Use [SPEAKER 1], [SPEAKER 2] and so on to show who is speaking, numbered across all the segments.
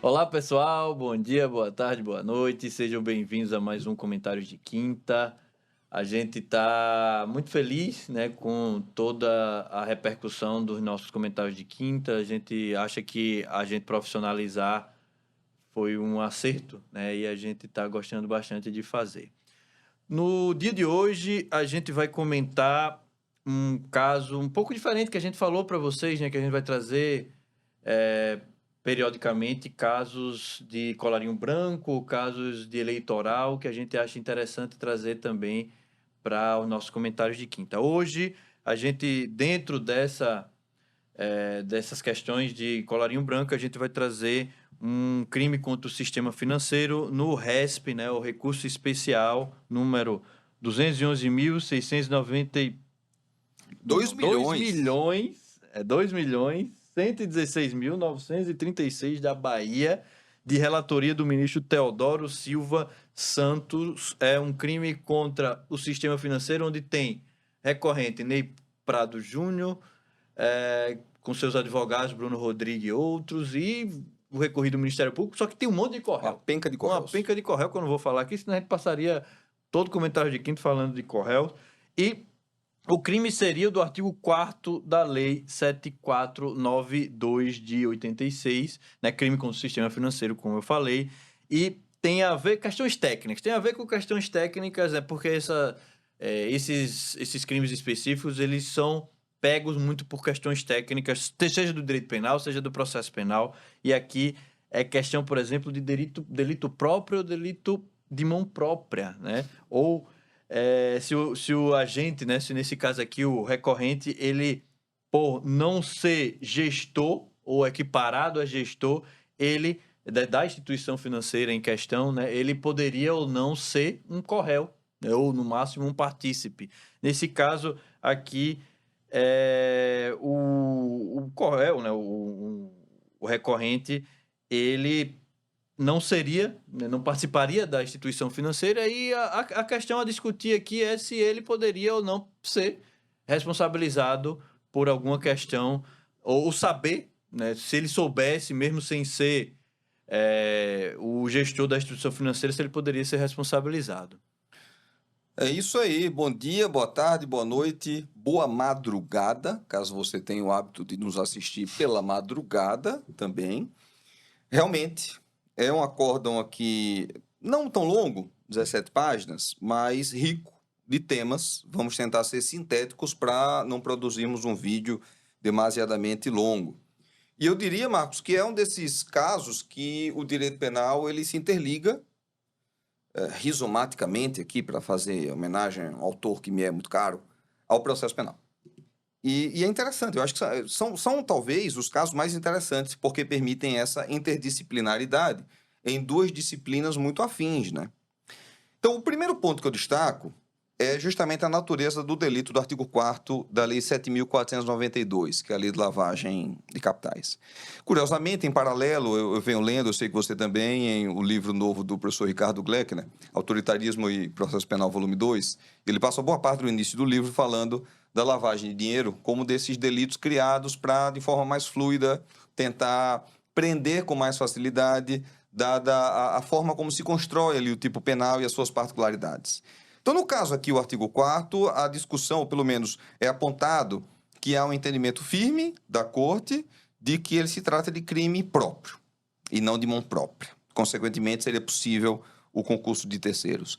[SPEAKER 1] Olá, pessoal. Bom dia, boa tarde, boa noite. Sejam bem-vindos a mais um Comentários de Quinta. A gente está muito feliz, né, com toda a repercussão dos nossos comentários de quinta. A gente acha que a gente profissionalizar foi um acerto, né, e a gente está gostando bastante de fazer. No dia de hoje, a gente vai comentar um caso um pouco diferente que a gente falou para vocês, né, que a gente vai trazer periodicamente casos de colarinho branco, casos de eleitoral, que a gente acha interessante trazer também para os nossos comentários de quinta. Hoje, a gente, dentro dessas questões de colarinho branco, a gente vai trazer um crime contra o sistema financeiro no RESP, né, o recurso especial número 211.690
[SPEAKER 2] 2
[SPEAKER 1] 2
[SPEAKER 2] milhões.
[SPEAKER 1] milhões, 2.116.936 da Bahia, de relatoria do ministro Teodoro Silva Santos. É um crime contra o sistema financeiro, onde tem recorrente Ney Prado Júnior, com seus advogados, Bruno Rodrigues e outros, e o recorrido do Ministério Público, só que tem um monte de corréu.
[SPEAKER 2] Uma penca de
[SPEAKER 1] Uma
[SPEAKER 2] correios.
[SPEAKER 1] penca de corréu que eu não vou falar aqui, senão a gente passaria todo comentário de quinto falando de corréu. E o crime seria do artigo 4º da Lei 7492 de 86, né? Crime contra o sistema financeiro, como eu falei, e tem a ver questões técnicas. Tem a ver com questões técnicas, porque esses crimes específicos, eles são pegos muito por questões técnicas, seja do direito penal, seja do processo penal, e aqui é questão, por exemplo, de delito próprio ou delito de mão própria, né? Ou se o agente, né, se nesse caso aqui o recorrente, ele, por não ser gestor ou equiparado a gestor, ele, da instituição financeira em questão, né, ele poderia ou não ser um corréu, né, ou no máximo um partícipe. Nesse caso aqui, o corréu, né, o recorrente, ele não seria, né, não participaria da instituição financeira, e a questão a discutir aqui é se ele poderia ou não ser responsabilizado por alguma questão, ou saber, né, se ele soubesse, mesmo sem ser o gestor da instituição financeira, se ele poderia ser responsabilizado.
[SPEAKER 2] É isso aí. Bom dia, boa tarde, boa noite, boa madrugada, caso você tenha o hábito de nos assistir pela madrugada também. Realmente, é um acórdão aqui não tão longo, 17 páginas, mas rico de temas. Vamos tentar ser sintéticos para não produzirmos um vídeo demasiadamente longo. E eu diria, Marcos, que é um desses casos que o direito penal ele se interliga rizomaticamente aqui, para fazer homenagem a um autor que me é muito caro, ao processo penal. E é interessante, eu acho que são talvez os casos mais interessantes, porque permitem essa interdisciplinaridade em duas disciplinas muito afins, né? Então, o primeiro ponto que eu destaco é justamente a natureza do delito do artigo 4º da Lei 7.492, que é a Lei de Lavagem de Capitais. Curiosamente, em paralelo, eu venho lendo, eu sei que você também, em o livro novo do professor Ricardo Gleckner, Autoritarismo e Processo Penal, volume 2, ele passa boa parte do início do livro falando da lavagem de dinheiro como desses delitos criados para, de forma mais fluida, tentar prender com mais facilidade, dada a forma como se constrói ali o tipo penal e as suas particularidades. Então, no caso aqui, o artigo 4º, a discussão, ou pelo menos é apontado que há um entendimento firme da Corte de que ele se trata de crime próprio e não de mão própria. Consequentemente, seria possível o concurso de terceiros.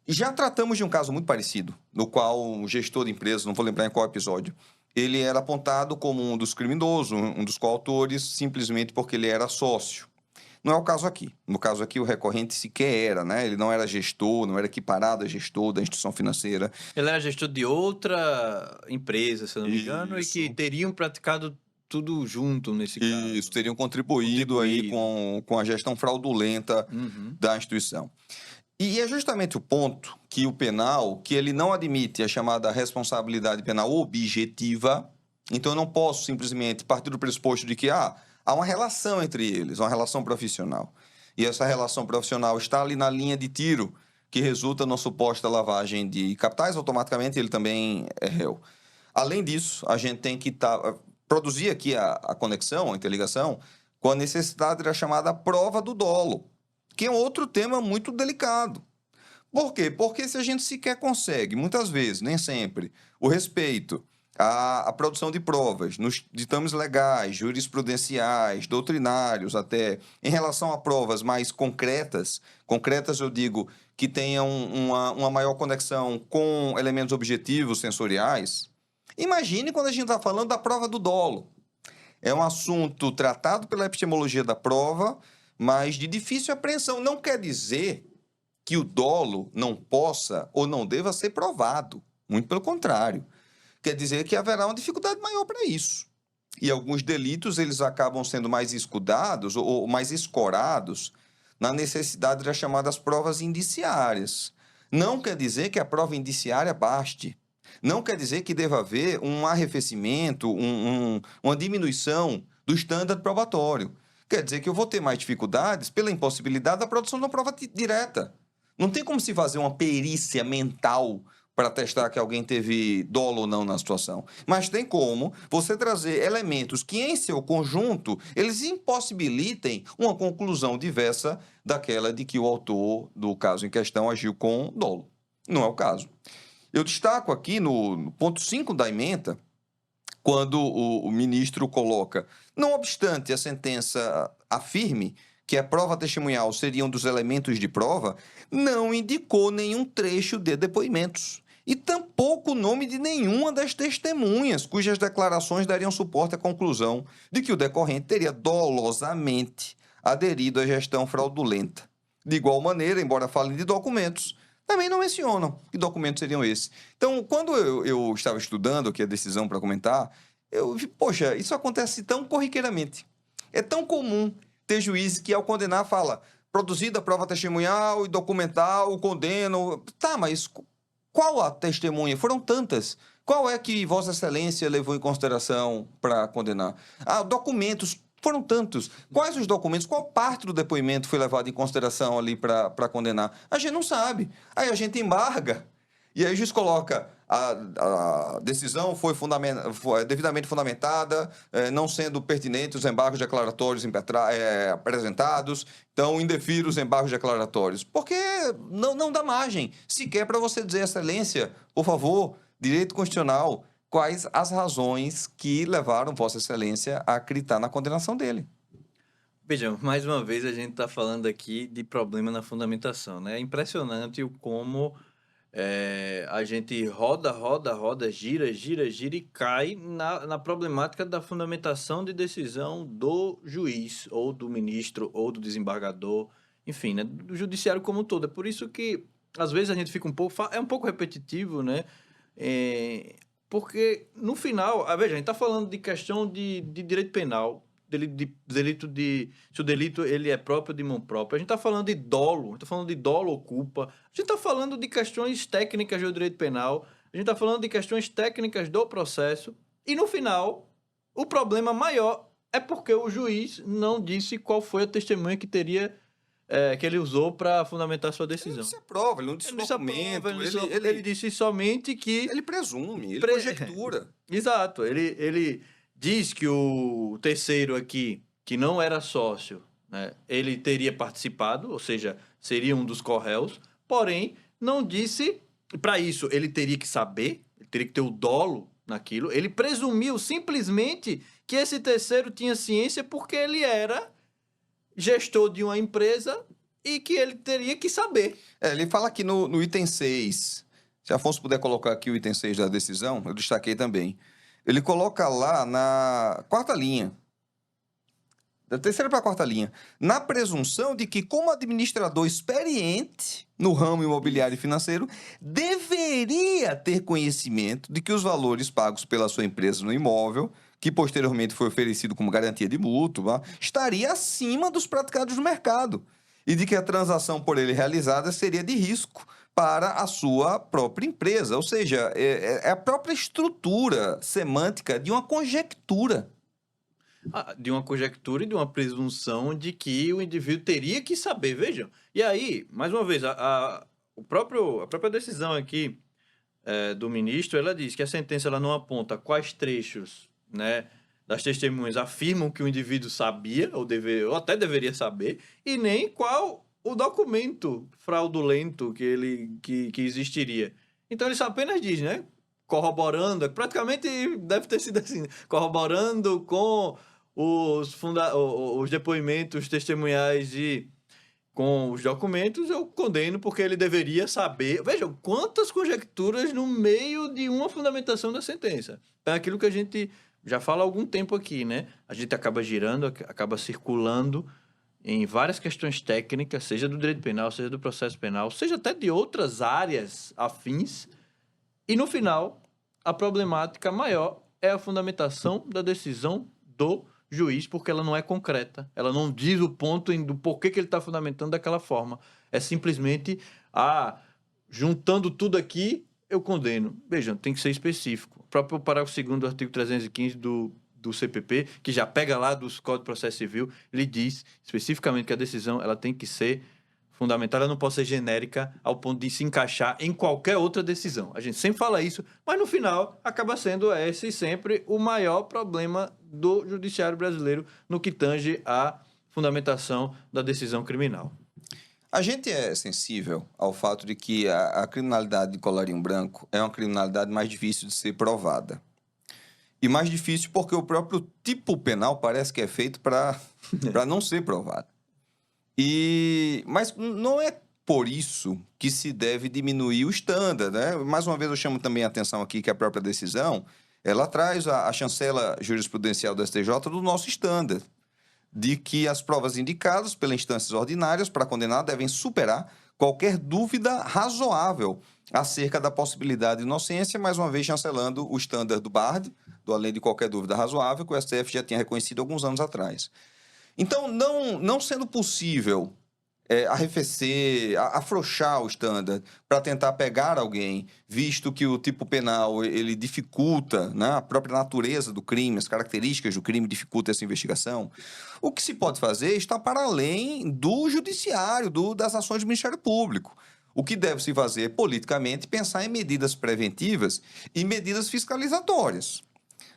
[SPEAKER 2] E já tratamos de um caso muito parecido, no qual um gestor de empresa, não vou lembrar em qual episódio, ele era apontado como um dos criminosos, um dos coautores, simplesmente porque ele era sócio. Não é o caso aqui. No caso aqui, o recorrente sequer era, né? Ele não era gestor, não era equiparado a gestor da instituição financeira.
[SPEAKER 1] Ele era gestor de outra empresa, se eu não me engano, e
[SPEAKER 2] Isso.
[SPEAKER 1] que teriam praticado tudo junto nesse caso.
[SPEAKER 2] Isso, teriam contribuído aí com a gestão fraudulenta da instituição. E é justamente o ponto que o penal, que ele não admite a chamada responsabilidade penal objetiva, então eu não posso simplesmente partir do pressuposto de que há uma relação entre eles, uma relação profissional. E essa relação profissional está ali na linha de tiro, que resulta na suposta lavagem de capitais, automaticamente ele também é réu. Além disso, a gente tem que produzir aqui a conexão, a interligação, com a necessidade da chamada prova do dolo, que é outro tema muito delicado. Por quê? Porque se a gente sequer consegue, muitas vezes, nem sempre, o respeito à produção de provas nos ditames legais, jurisprudenciais, doutrinários até, em relação a provas mais concretas, concretas eu digo que tenham uma maior conexão com elementos objetivos sensoriais, imagine quando a gente está falando da prova do dolo. É um assunto tratado pela epistemologia da prova, mas de difícil apreensão. Não quer dizer que o dolo não possa ou não deva ser provado. Muito pelo contrário. Quer dizer que haverá uma dificuldade maior para isso. E alguns delitos eles acabam sendo mais escudados ou mais escorados na necessidade das chamadas provas indiciárias. Não quer dizer que a prova indiciária baste. Não quer dizer que deva haver um arrefecimento, uma diminuição do estándar probatório. Quer dizer que eu vou ter mais dificuldades pela impossibilidade da produção de uma prova direta. Não tem como se fazer uma perícia mental para testar que alguém teve dolo ou não na situação. Mas tem como você trazer elementos que, em seu conjunto, eles impossibilitem uma conclusão diversa daquela de que o autor do caso em questão agiu com dolo. Não é o caso. Eu destaco aqui no ponto 5 da ementa, quando o ministro coloca, não obstante a sentença afirme que a prova testemunhal seria um dos elementos de prova, não indicou nenhum trecho de depoimentos e tampouco o nome de nenhuma das testemunhas cujas declarações dariam suporte à conclusão de que o decorrente teria dolosamente aderido à gestão fraudulenta. De igual maneira, embora falem de documentos, também não mencionam que documentos seriam esses. Então, quando eu estava estudando aqui a decisão para comentar, eu vi, poxa, isso acontece tão corriqueiramente. É tão comum ter juiz que, ao condenar, fala produzida prova testemunhal e documental, condeno. Tá, mas qual a testemunha? Foram tantas. Qual é que Vossa Excelência levou em consideração para condenar? Ah, documentos. Foram tantos. Quais os documentos? Qual parte do depoimento foi levado em consideração ali para condenar? A gente não sabe. Aí a gente embarga. E aí o juiz coloca a decisão foi devidamente fundamentada, não sendo pertinentes os embargos declaratórios apresentados, então indefiro os embargos declaratórios. Porque não dá margem sequer para você dizer, Excelência, por favor, direito constitucional, quais as razões que levaram Vossa Excelência a acreditar na condenação dele.
[SPEAKER 1] Vejam, mais uma vez a gente está falando aqui de problema na fundamentação, né? É impressionante o como a gente roda, gira e cai na problemática da fundamentação de decisão do juiz, ou do ministro, ou do desembargador, enfim, né? Do judiciário como um todo. É por isso que, às vezes, a gente fica um pouco repetitivo, né? Porque, no final, veja, a gente está falando de questão de direito penal, se o delito ele é próprio de mão própria. A gente está falando de dolo, a gente está falando de dolo ou culpa. A gente está falando de questões técnicas do direito penal. A gente está falando de questões técnicas do processo. E, no final, o problema maior é porque o juiz não disse qual foi a testemunha que ele usou para fundamentar sua decisão. Ele
[SPEAKER 2] disse a prova, ele não disse documento. Ele
[SPEAKER 1] disse somente que...
[SPEAKER 2] Ele presume, ele conjectura.
[SPEAKER 1] Exato. Ele diz que o terceiro aqui, que não era sócio, né, ele teria participado, ou seja, seria um dos corréus, porém, não disse... Para isso, ele teria que saber, ele teria que ter o dolo naquilo. Ele presumiu simplesmente que esse terceiro tinha ciência porque ele era gestor de uma empresa e que ele teria que saber.
[SPEAKER 2] Ele fala aqui no item 6, se Afonso puder colocar aqui o item 6 da decisão, eu destaquei também. Ele coloca lá na quarta linha, da terceira para a quarta linha, na presunção de que, como administrador experiente no ramo imobiliário e financeiro, deveria ter conhecimento de que os valores pagos pela sua empresa no imóvel, que posteriormente foi oferecido como garantia de mútuo, estaria acima dos praticados no mercado, e de que a transação por ele realizada seria de risco para a sua própria empresa. Ou seja, é a própria estrutura semântica de uma conjectura.
[SPEAKER 1] De uma conjectura e de uma presunção de que o indivíduo teria que saber, vejam. E aí, mais uma vez, a própria decisão aqui do ministro, ela diz que a sentença ela não aponta quais trechos, né, das testemunhas afirmam que o indivíduo sabia, ou até deveria saber, e nem qual o documento fraudulento que existiria. Então, ele só apenas diz, né? Corroborando, praticamente deve ter sido assim, corroborando com os depoimentos testemunhais e com os documentos, eu condeno porque ele deveria saber. Vejam, quantas conjecturas no meio de uma fundamentação da sentença. É aquilo que a gente já fala há algum tempo aqui, né? A gente acaba girando, acaba circulando em várias questões técnicas, seja do direito penal, seja do processo penal, seja até de outras áreas afins, e no final, a problemática maior é a fundamentação da decisão do juiz, porque ela não é concreta, ela não diz o ponto do porquê que ele está fundamentando daquela forma. É simplesmente, juntando tudo aqui, eu condeno. Vejam, tem que ser específico. O próprio parágrafo 2º do artigo 315 do CPP, que já pega lá dos Códigos de Processo Civil, ele diz especificamente que a decisão ela tem que ser fundamental, ela não pode ser genérica ao ponto de se encaixar em qualquer outra decisão. A gente sempre fala isso, mas no final acaba sendo esse sempre o maior problema do judiciário brasileiro no que tange à fundamentação da decisão criminal.
[SPEAKER 2] A gente é sensível ao fato de que a criminalidade de colarinho branco é uma criminalidade mais difícil de ser provada. E mais difícil porque o próprio tipo penal parece que é feito para não ser provado. Mas não é por isso que se deve diminuir o estándar, né? Mais uma vez eu chamo também a atenção aqui que a própria decisão, ela traz a chancela jurisprudencial do STJ do nosso estándar, de que as provas indicadas pelas instâncias ordinárias para condenar devem superar qualquer dúvida razoável acerca da possibilidade de inocência, mais uma vez chancelando o estándar do BARD, do além de qualquer dúvida razoável, que o STF já tinha reconhecido alguns anos atrás. Então, não sendo possível arrefecer, afrouxar o estándar para tentar pegar alguém, visto que o tipo penal ele dificulta, né, a própria natureza do crime, as características do crime dificultam essa investigação, o que se pode fazer está para além do judiciário, das ações do Ministério Público. O que deve se fazer politicamente é pensar em medidas preventivas e medidas fiscalizatórias.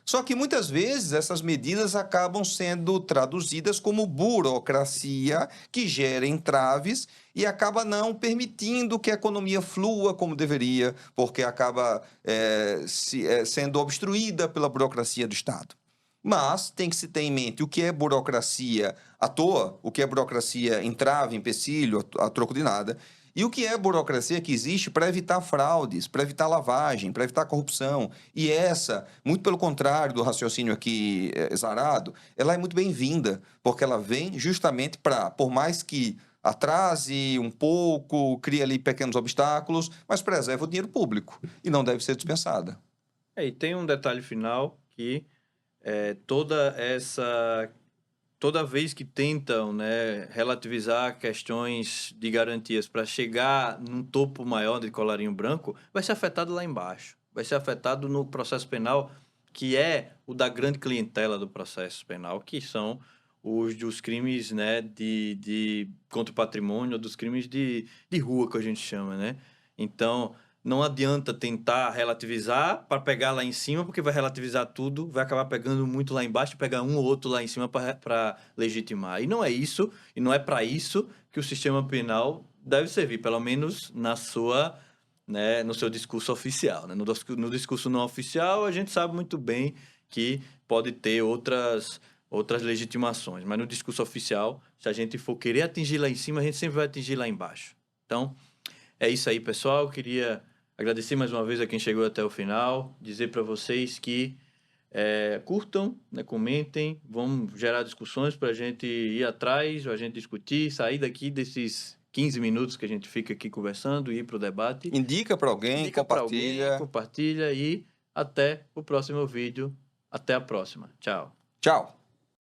[SPEAKER 2] Só que muitas vezes essas medidas acabam sendo traduzidas como burocracia que gera entraves e acaba não permitindo que a economia flua como deveria, porque acaba sendo obstruída pela burocracia do Estado. Mas tem que se ter em mente o que é burocracia à toa, o que é burocracia entrave, empecilho, a troco de nada, e o que é burocracia que existe para evitar fraudes, para evitar lavagem, para evitar corrupção. E essa, muito pelo contrário do raciocínio aqui exarado, ela é muito bem-vinda, porque ela vem justamente para, por mais que atrase um pouco, crie ali pequenos obstáculos, mas preserva o dinheiro público e não deve ser dispensada.
[SPEAKER 1] E tem um detalhe final que toda vez que tentam, né, relativizar questões de garantias para chegar num topo maior de colarinho branco, vai ser afetado lá embaixo. Vai ser afetado no processo penal, que é o da grande clientela do processo penal, que são os dos crimes, né, contra o patrimônio, dos crimes de rua, que a gente chama, né? Então, não adianta tentar relativizar para pegar lá em cima, porque vai relativizar tudo, vai acabar pegando muito lá embaixo e pegar um ou outro lá em cima para legitimar. E não é isso, e não é para isso que o sistema penal deve servir, pelo menos no seu discurso oficial. Né? No discurso não oficial, a gente sabe muito bem que pode ter outras legitimações, mas no discurso oficial, se a gente for querer atingir lá em cima, a gente sempre vai atingir lá embaixo. Então, é isso aí, pessoal. Eu queria agradecer mais uma vez a quem chegou até o final, dizer para vocês que curtam, né, comentem, vamos gerar discussões para a gente ir atrás, a gente discutir, sair daqui desses 15 minutos que a gente fica aqui conversando e ir para o debate.
[SPEAKER 2] Indica para alguém,
[SPEAKER 1] compartilha e até o próximo vídeo. Até a próxima. Tchau.
[SPEAKER 2] Tchau.